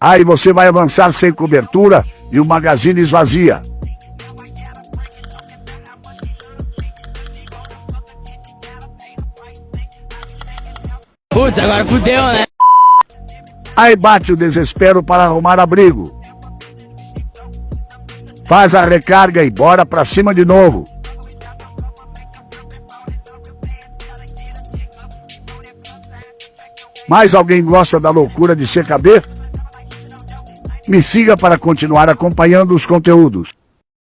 Aí você vai avançar sem cobertura e o magazine esvazia. Putz, agora fudeu, né? Aí bate o desespero para arrumar abrigo. Faz a recarga e bora pra cima de novo. Mais alguém gosta da loucura de CKB? Me siga para continuar acompanhando os conteúdos.